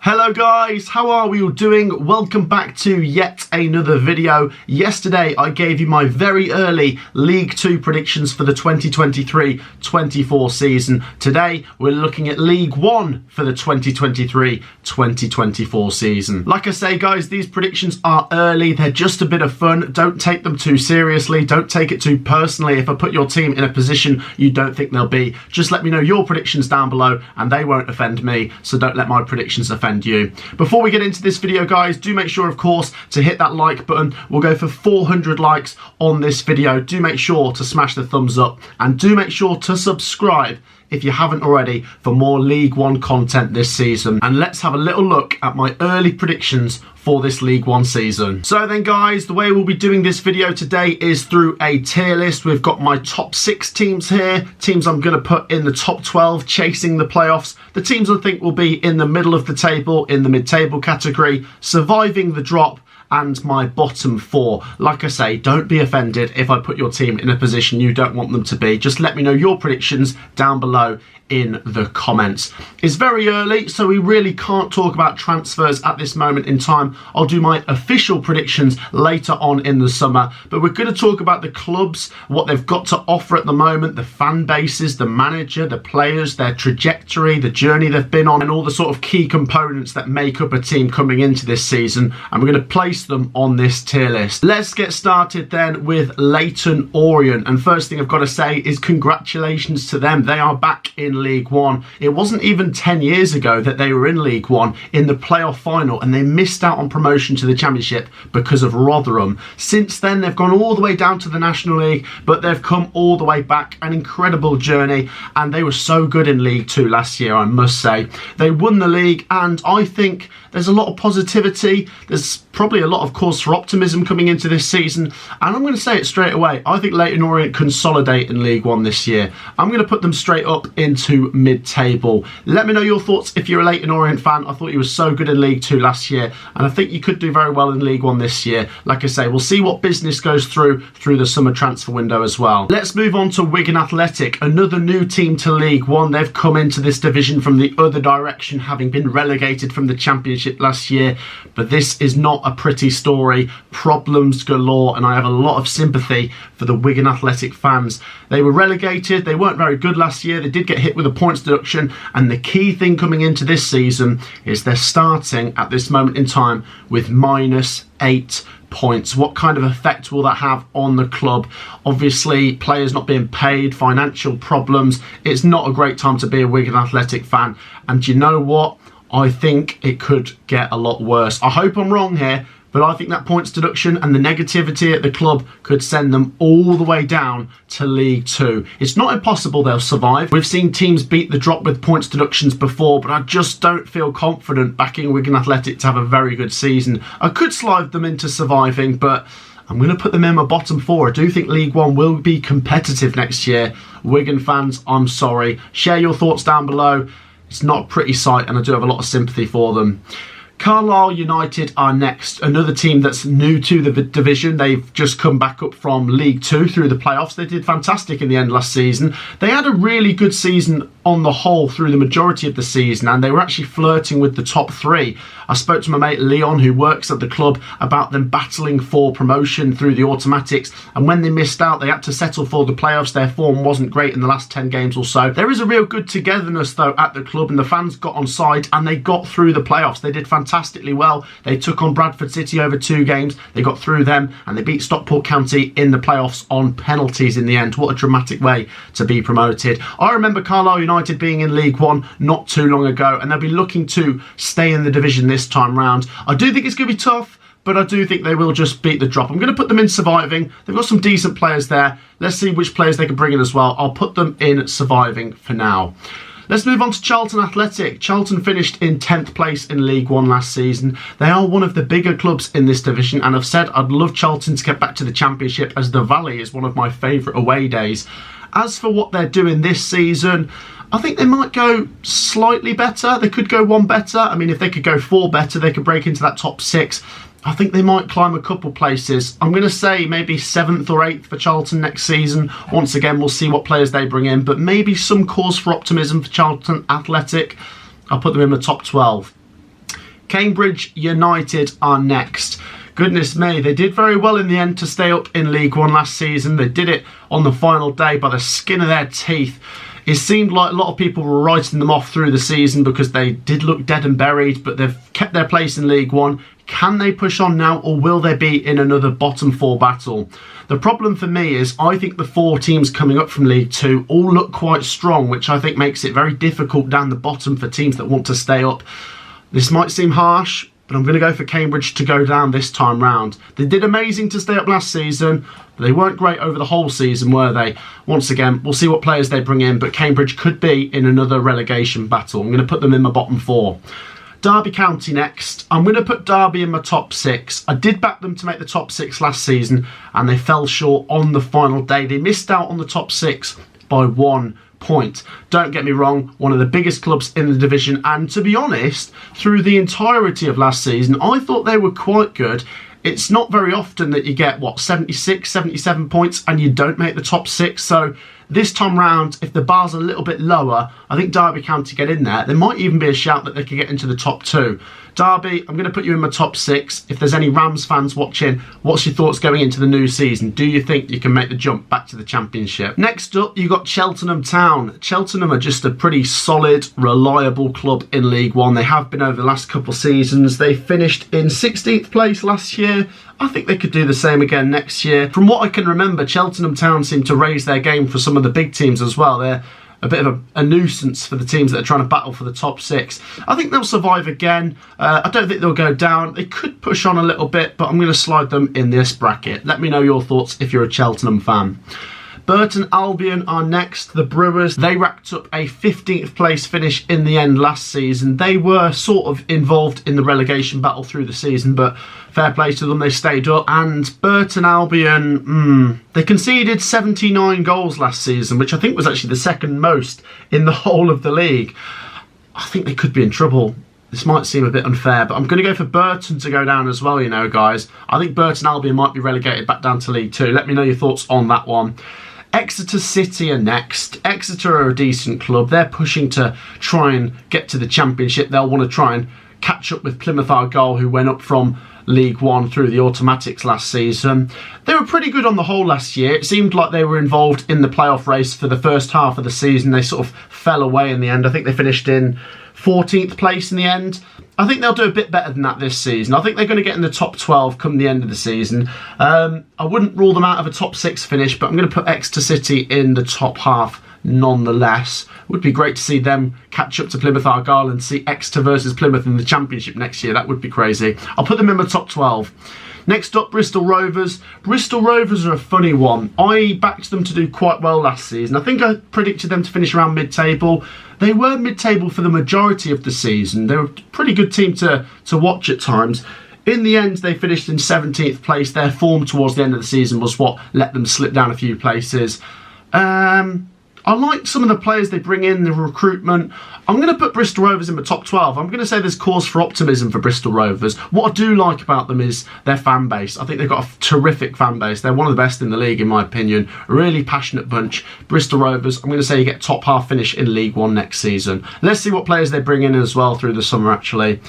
Hello guys, how are we all doing? Welcome back to yet another video. Yesterday I gave you my very early League 2 predictions for the 2023-24 season. Today we're looking at League 1 for the 2023-24 season. Like I say guys, these predictions are early, they're just a bit of fun. Don't take them too seriously, don't take it too personally. If I put your team in a position you don't think they'll be, just let me know your predictions down below and they won't offend me, so don't let my predictions offend you. Before we get into this video guys, do make sure of course to hit that like button. We'll go for 400 likes on this video. Do make sure to smash the thumbs up and do make sure to subscribe if you haven't already for more League 1 content this season. And let's have a little look at my early predictions for this League 1 season. So then guys, the way we'll be doing this video today is through a tier list. We've got my top 6 teams here, teams I'm going to put in the top 12 chasing the playoffs, the teams I think will be in the middle of the table, in the mid-table category, surviving the drop, and my bottom 4. Like I say, don't be offended if I put your team in a position you don't want them to be. Just let me know your predictions down below in the comments. It's very early, so we really can't talk about transfers at this moment in time. I'll do my official predictions later on in the summer, but we're going to talk about the clubs, what they've got to offer at the moment, the fan bases, the manager, the players, their trajectory, the journey they've been on, and all the sort of key components that make up a team coming into this season, and we're going to place them on this tier list. Let's get started then with Leyton Orient, and first thing I've got to say is congratulations to them. They are back in League 1. It wasn't even 10 years ago that they were in League 1 in the playoff final and they missed out on promotion to the Championship because of Rotherham. Since then they've gone all the way down to the National League, but they've come all the way back. An incredible journey, and they were so good in League 2 last year, I must say. They won the league, and I think there's a lot of positivity. There's probably a lot of cause for optimism coming into this season, and I'm going to say it straight away. I think Leyton Orient consolidate in League 1 this year. I'm going to put them straight up into mid-table. Let me know your thoughts if you're a Leyton Orient fan. I thought you were so good in League 2 last year, and I think you could do very well in League 1 this year. Like I say, we'll see what business goes through the summer transfer window as well. Let's move on to Wigan Athletic, another new team to League 1. They've come into this division from the other direction, having been relegated from the Championship last year, but this is not a pretty story. Problems galore, and I have a lot of sympathy for the Wigan Athletic fans. They were relegated, they weren't very good last year, they did get hit with a points deduction, and the key thing coming into this season is they're starting at this moment in time with -8 points. What kind of effect will that have on the club? Obviously, players not being paid, financial problems. It's not a great time to be a Wigan Athletic fan, and you know what? I think it could get a lot worse. I hope I'm wrong here, but I think that points deduction and the negativity at the club could send them all the way down to League 2. It's not impossible they'll survive. We've seen teams beat the drop with points deductions before, but I just don't feel confident backing Wigan Athletic to have a very good season. I could slide them into surviving, but I'm going to put them in my bottom 4. I do think League 1 will be competitive next year. Wigan fans, I'm sorry. Share your thoughts down below. It's not a pretty sight, and I do have a lot of sympathy for them. Carlisle United are next, another team that's new to the division. They've just come back up from League 2 through the playoffs. They did fantastic in the end last season. They had a really good season on the whole through the majority of the season, and they were actually flirting with the top 3. I spoke to my mate Leon, who works at the club, about them battling for promotion through the automatics, and when they missed out they had to settle for the playoffs. Their form wasn't great in the last 10 games or so. There is a real good togetherness though at the club, and the fans got on side and they got through the playoffs. They did fantastically well. They took on Bradford City over 2 games, they got through them, and they beat Stockport County in the playoffs on penalties in the end. What a dramatic way to be promoted. I remember Carlisle United being in League 1 not too long ago, and they'll be looking to stay in the division this time round. I do think it's going to be tough, but I do think they will just beat the drop. I'm going to put them in surviving. They've got some decent players there. Let's see which players they can bring in as well. I'll put them in surviving for now. Let's move on to Charlton Athletic. Charlton finished in 10th place in League 1 last season. They are one of the bigger clubs in this division, and I've said I'd love Charlton to get back to the Championship, as the Vale is one of my favourite away days. As for what they're doing this season, I think they might go slightly better. They could go 1 better. I mean, if they could go 4 better, they could break into that top 6. I think they might climb a couple places. I'm going to say maybe 7th or 8th for Charlton next season. Once again, we'll see what players they bring in, but maybe some cause for optimism for Charlton Athletic. I'll put them in the top 12. Cambridge United are next. Goodness me, they did very well in the end to stay up in League One last season. They did it on the final day by the skin of their teeth. It seemed like a lot of people were writing them off through the season because they did look dead and buried, but they've kept their place in League One. Can they push on now, or will they be in another bottom four battle? The problem for me is I think the 4 teams coming up from League 2 all look quite strong, which I think makes it very difficult down the bottom for teams that want to stay up. This might seem harsh, but I'm going to go for Cambridge to go down this time round. They did amazing to stay up last season, but they weren't great over the whole season, were they? Once again, we'll see what players they bring in, but Cambridge could be in another relegation battle. I'm going to put them in my bottom 4. Derby County next. I'm going to put Derby in my top 6. I did back them to make the top 6 last season, and they fell short on the final day. They missed out on the top 6 by 1 point. Don't get me wrong, one of the biggest clubs in the division, and to be honest, through the entirety of last season, I thought they were quite good. It's not very often that you get, 76, 77 points and you don't make the top 6, so this time round, if the bar's a little bit lower, I think Derby County get in there. There might even be a shout that they could get into the top 2. Derby, I'm going to put you in my top 6. If there's any Rams fans watching, what's your thoughts going into the new season? Do you think you can make the jump back to the Championship? Next up, you've got Cheltenham Town. Cheltenham are just a pretty solid, reliable club in League One. They have been over the last couple of seasons. They finished in 16th place last year. I think they could do the same again next year. From what I can remember, Cheltenham Town seem to raise their game for some of the big teams as well. They're a bit of a nuisance for the teams that are trying to battle for the top 6. I think they'll survive again. I don't think they'll go down. They could push on a little bit, but I'm going to slide them in this bracket. Let me know your thoughts if you're a Cheltenham fan. Burton Albion are next. The Brewers, they racked up a 15th place finish in the end last season. They were sort of involved in the relegation battle through the season, but fair play to them, they stayed up. And Burton Albion, they conceded 79 goals last season, which I think was actually the second most in the whole of the league. I think they could be in trouble. This might seem a bit unfair, but I'm going to go for Burton to go down as well, you know, guys. I think Burton Albion might be relegated back down to League 2. Let me know your thoughts on that one. Exeter City are next. Exeter are a decent club. They're pushing to try and get to the Championship. They'll want to try and catch up with Plymouth Argyle, who went up from League One through the automatics last season. They were pretty good on the whole last year. It seemed like they were involved in the playoff race for the first half of the season. They sort of fell away in the end. I think they finished in 14th place in the end. I think they'll do a bit better than that this season. I think they're going to get in the top 12 come the end of the season. I wouldn't rule them out of a top 6 finish, but I'm going to put Exeter City in the top half nonetheless. Would be great to see them catch up to Plymouth Argyle and see Exeter versus Plymouth in the Championship next year. That would be crazy. I'll put them in my top 12. Next up, Bristol Rovers. Bristol Rovers are a funny one. I backed them to do quite well last season. I think I predicted them to finish around mid-table. They were mid-table for the majority of the season. They were a pretty good team to watch at times. In the end, they finished in 17th place. Their form towards the end of the season was what let them slip down a few places. I like some of the players they bring in, the recruitment. I'm going to put Bristol Rovers in the top 12. I'm going to say there's cause for optimism for Bristol Rovers. What I do like about them is their fan base. I think they've got a terrific fan base. They're one of the best in the league, in my opinion. A really passionate bunch. Bristol Rovers, I'm going to say you get top half finish in League One next season. Let's see what players they bring in as well through the summer, actually.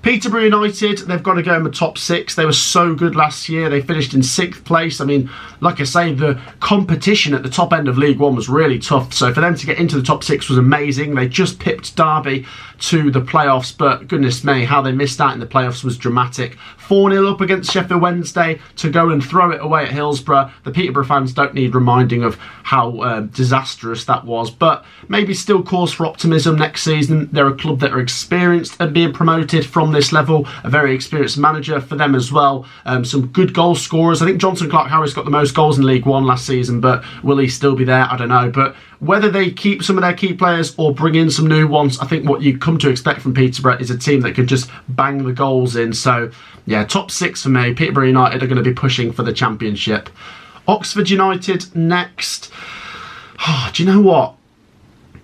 Peterborough United, they've got to go in the top 6. They were so good last year. They finished in 6th place. I mean, like I say, the competition at the top end of League One was really tough. So for them to get into the top 6 was amazing. They just pipped Derby to the playoffs, but goodness me, how they missed out in the playoffs was dramatic. 4-0 up against Sheffield Wednesday to go and throw it away at Hillsborough. The Peterborough fans don't need reminding of how disastrous that was, but maybe still cause for optimism next season. They're a club that are experienced and being promoted from this level. A very experienced manager for them as well. Some good goal scorers. I think Johnson Clark-Harris got the most goals in League One last season, but will he still be there? I don't know. But whether they keep some of their key players or bring in some new ones, I think what you come to expect from Peterborough is a team that can just bang the goals in. So yeah, top 6 for me. Peterborough United are going to be pushing for the Championship. Oxford United next. Oh, do you know what?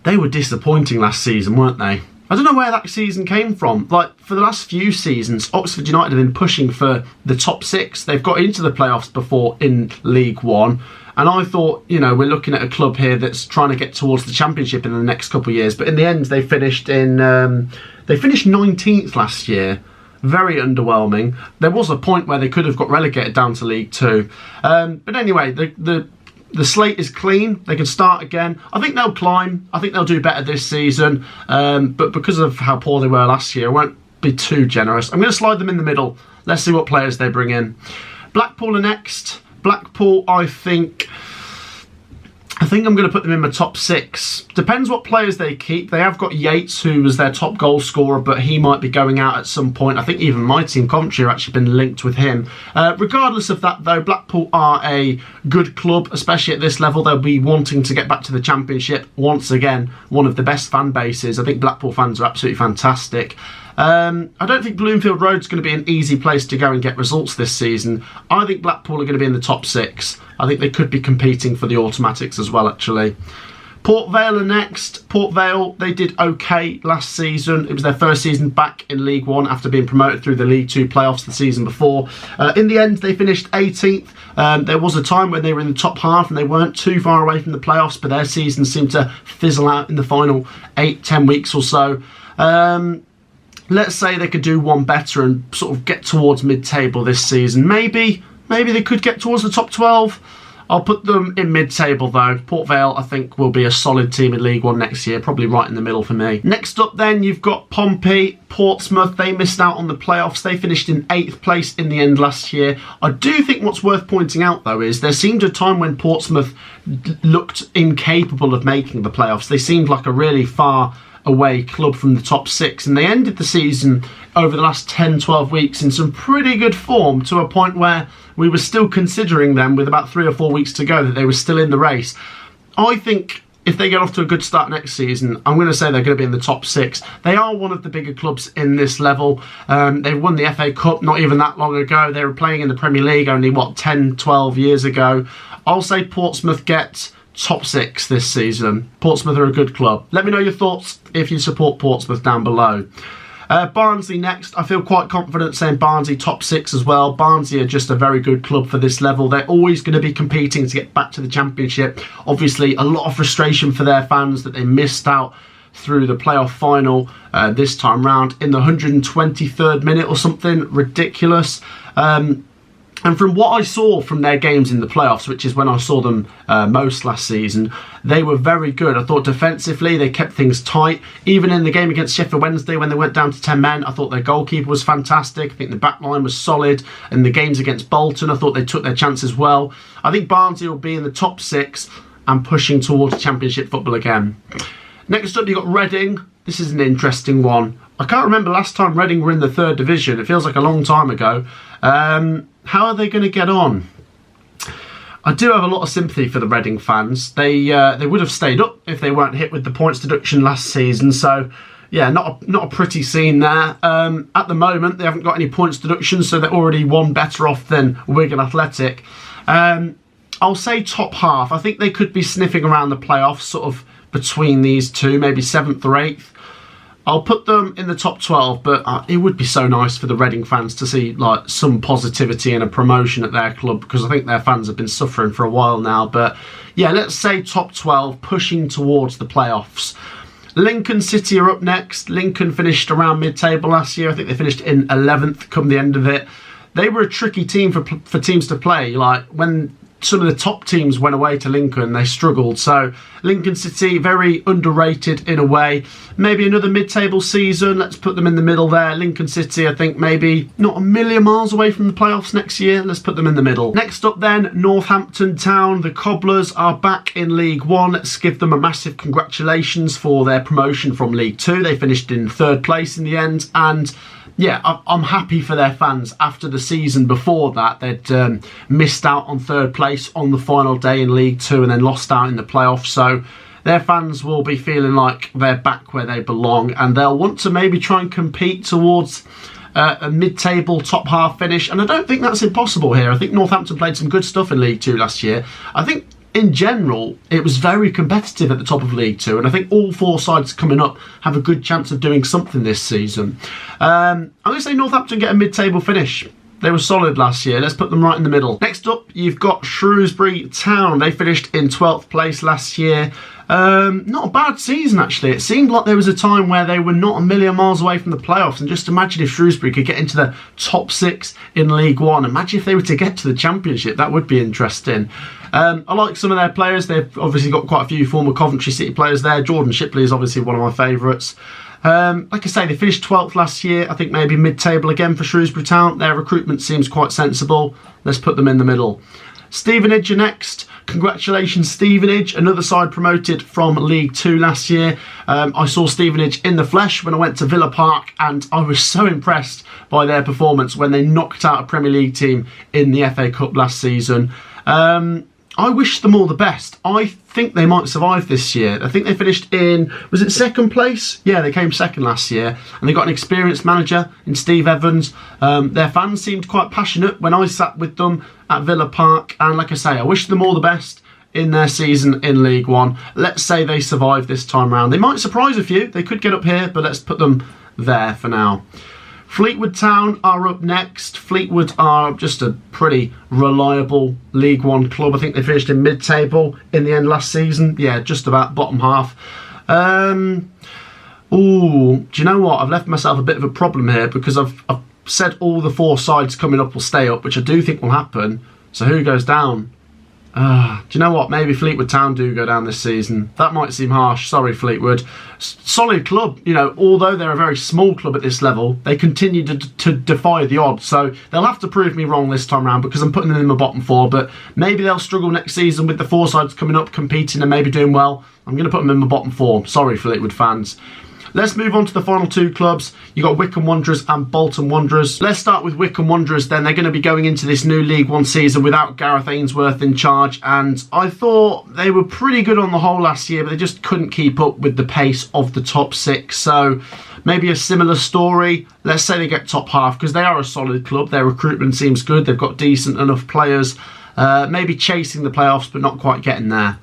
They were disappointing last season, weren't they? I don't know where that season came from. Like, for the last few seasons, Oxford United have been pushing for the top 6. They've got into the playoffs before in League One. And I thought, you know, we're looking at a club here that's trying to get towards the Championship in the next couple of years. But in the end, they finished 19th last year. very underwhelming. There was a point where they could have got relegated down to League Two. But anyway, the slate is clean. They can start again. I think they'll climb. I think they'll do better this season. But because of how poor they were last year, I won't be too generous. I'm going to slide them in the middle. Let's see what players they bring in. Blackpool are next. Blackpool, I think I'm going to put them in my top 6. Depends what players they keep. They have got Yates, who was their top goal scorer, but he might be going out at some point. I think even my team, Coventry, have actually been linked with him. Regardless of that, though, Blackpool are a good club, especially at this level. They'll be wanting to get back to the Championship. Once again, one of the best fan bases. I think Blackpool fans are absolutely fantastic. I don't think Bloomfield Road's going to be an easy place to go and get results this season. I think Blackpool are going to be in the top 6. I think they could be competing for the automatics as well, actually. Port Vale are next. Port Vale, they did okay last season. It was their first season back in League One after being promoted through the League Two playoffs the season before. In the end, they finished 18th. There was a time when they were in the top half and they weren't too far away from the playoffs, but their season seemed to fizzle out in the final 8-10 weeks or so. Let's say they could do one better and sort of get towards mid-table this season. Maybe they could get towards the top 12. I'll put them in mid-table though. Port Vale, I think, will be a solid team in League One next year. Probably right in the middle for me. Next up then, you've got Pompey. Portsmouth, they missed out on the playoffs. They finished in 8th place in the end last year. I do think what's worth pointing out though is there seemed a time when Portsmouth looked incapable of making the playoffs. They seemed like a really far away club from the top 6, and they ended the season over the last 10-12 weeks in some pretty good form, to a point where we were still considering them with about 3 or 4 weeks to go that they were still in the race. I think if they get off to a good start next season, I'm going to say they're going to be in the top 6. They are one of the bigger clubs in this level. They won the FA Cup not even that long ago. They were playing in the Premier League only 10-12 years ago. I'll say Portsmouth get top 6 this season. Portsmouth are a good club. Let me know your thoughts if you support Portsmouth down below. Barnsley next. I feel quite confident saying Barnsley top 6 as well. Barnsley are just a very good club for this level. They're always going to be competing to get back to the Championship. Obviously, a lot of frustration for their fans that they missed out through the playoff final this time round in the 123rd minute or something ridiculous. And from what I saw from their games in the playoffs, which is when I saw them most last season, they were very good. I thought defensively they kept things tight. Even in the game against Sheffield Wednesday when they went down to 10 men, I thought their goalkeeper was fantastic. I think the back line was solid. And the games against Bolton, I thought they took their chances well. I think Barnsley will be in the top 6 and pushing towards Championship football again. Next up, you've got Reading. This is an interesting one. I can't remember last time Reading were in the 3rd division. It feels like a long time ago. How are they going to get on? I do have a lot of sympathy for the Reading fans. They would have stayed up if they weren't hit with the points deduction last season. So, yeah, not a pretty scene there. At the moment, they haven't got any points deductions, so they're already one better off than Wigan Athletic. I'll say top half. I think they could be sniffing around the playoffs, sort of between these two, maybe 7th or 8th. I'll put them in the top 12, but it would be so nice for the Reading fans to see like some positivity and a promotion at their club, because I think their fans have been suffering for a while now. But yeah, let's say top 12, pushing towards the playoffs. Lincoln City are up next. Lincoln finished around mid-table last year. I think they finished in 11th come the end of it. They were a tricky team for teams to play. Like when some of the top teams went away to Lincoln, they struggled. So Lincoln City, very underrated in a way. Maybe another mid-table season. Let's put them in the middle there. Lincoln City, I think maybe not a million miles away from the playoffs next year. Let's put them in the middle. Next up then, Northampton Town. The Cobblers are back in League One. Let's give them a massive congratulations for their promotion from League Two. They finished in 3rd place in the end, and yeah, I'm happy for their fans. After the season before that, they'd missed out on 3rd place on the final day in League Two and then lost out in the playoffs. So their fans will be feeling like they're back where they belong, and they'll want to maybe try and compete towards a mid-table top half finish. And I don't think that's impossible here. I think Northampton played some good stuff in League Two last year. I think in general, it was very competitive at the top of League Two, and I think all 4 sides coming up have a good chance of doing something this season. I'm going to say Northampton get a mid-table finish. They were solid last year. Let's put them right in the middle. Next up, you've got Shrewsbury Town. They finished in 12th place last year. Not a bad season, actually. It seemed like there was a time where they were not a million miles away from the playoffs, and just imagine if Shrewsbury could get into the top 6 in League One. Imagine if they were to get to the Championship. That would be interesting. I like some of their players. They've obviously got quite a few former Coventry City players there. Jordan Shipley is obviously one of my favourites. Like I say, they finished 12th last year. I think maybe mid-table again for Shrewsbury Town. Their recruitment seems quite sensible. Let's put them in the middle. Stevenage are next. Congratulations, Stevenage, another side promoted from League 2 last year. I saw Stevenage in the flesh when I went to Villa Park, and I was so impressed by their performance when they knocked out a Premier League team in the FA Cup last season. I wish them all the best. I think they might survive this year. I think they finished in, was it second place? Yeah, they came second last year. And they got an experienced manager in Steve Evans. Their fans seemed quite passionate when I sat with them at Villa Park. And like I say, I wish them all the best in their season in League One. Let's say they survive this time round. They might surprise a few. They could get up here, but let's put them there for now. Fleetwood Town are up next. Fleetwood are just a pretty reliable League One club. I think they finished in mid-table in the end last season. Yeah, just about bottom half. Ooh, do you know what? I've left myself a bit of a problem here because I've said all the 4 sides coming up will stay up, which I do think will happen. So who goes down? Do you know what? Maybe Fleetwood Town do go down this season. That might seem harsh. Sorry, Fleetwood. Solid club. You know, although they're a very small club at this level, they continue to defy the odds. So they'll have to prove me wrong this time round because I'm putting them in my bottom 4. But maybe they'll struggle next season with the 4 sides coming up, competing and maybe doing well. I'm going to put them in my bottom 4. Sorry, Fleetwood fans. Let's move on to the final 2 clubs. You've got Wycombe Wanderers and Bolton Wanderers. Let's start with Wycombe Wanderers then. They're going to be going into this new League One season without Gareth Ainsworth in charge. And I thought they were pretty good on the whole last year, but they just couldn't keep up with the pace of the top 6. So maybe a similar story. Let's say they get top half because they are a solid club. Their recruitment seems good. They've got decent enough players. Maybe chasing the playoffs, but not quite getting there.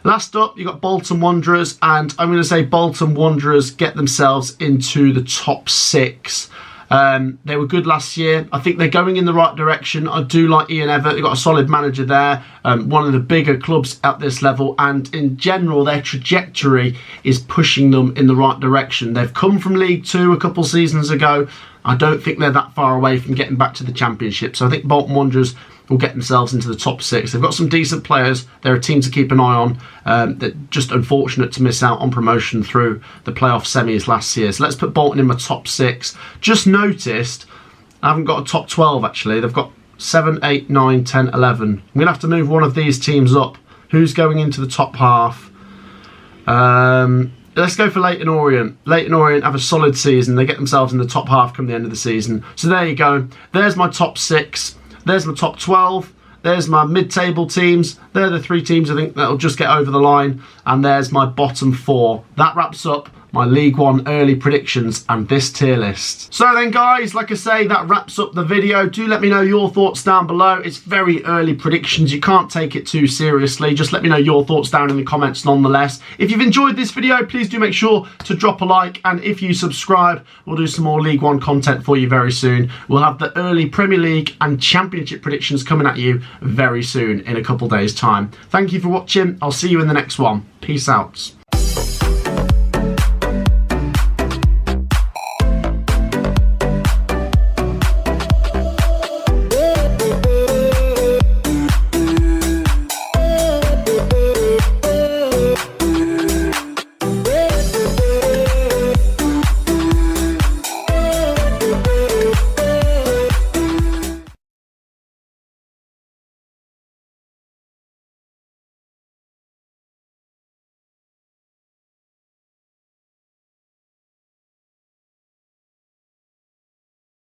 Last up, you've got Bolton Wanderers, and I'm going to say Bolton Wanderers get themselves into the top 6. They were good last year. I think they're going in the right direction. I do like Ian Evatt. They've got a solid manager there, one of the bigger clubs at this level, and in general, their trajectory is pushing them in the right direction. They've come from League 2 a couple seasons ago. I don't think they're that far away from getting back to the Championship, so I think Bolton Wanderers will get themselves into the top 6. They've got some decent players. They're a team to keep an eye on. They're just unfortunate to miss out on promotion through the playoff semis last year. So let's put Bolton in my top 6. Just noticed I haven't got a top 12 actually. They've got 7, 8, 9, 10, 11. I'm going to have to move one of these teams up. Who's going into the top half? Let's go for Leyton Orient. Leyton Orient have a solid season. They get themselves in the top half come the end of the season. So there you go. There's my top 6. There's my top 12. There's my mid-table teams. They're the 3 teams I think that'll just get over the line. And there's my bottom 4. That wraps up my League One early predictions and this tier list. So then guys, like I say, that wraps up the video. Do let me know your thoughts down below. It's very early predictions. You can't take it too seriously. Just let me know your thoughts down in the comments nonetheless. If you've enjoyed this video, please do make sure to drop a like. And if you subscribe, we'll do some more League One content for you very soon. We'll have the early Premier League and Championship predictions coming at you very soon in a couple days' time. Thank you for watching. I'll see you in the next one. Peace out.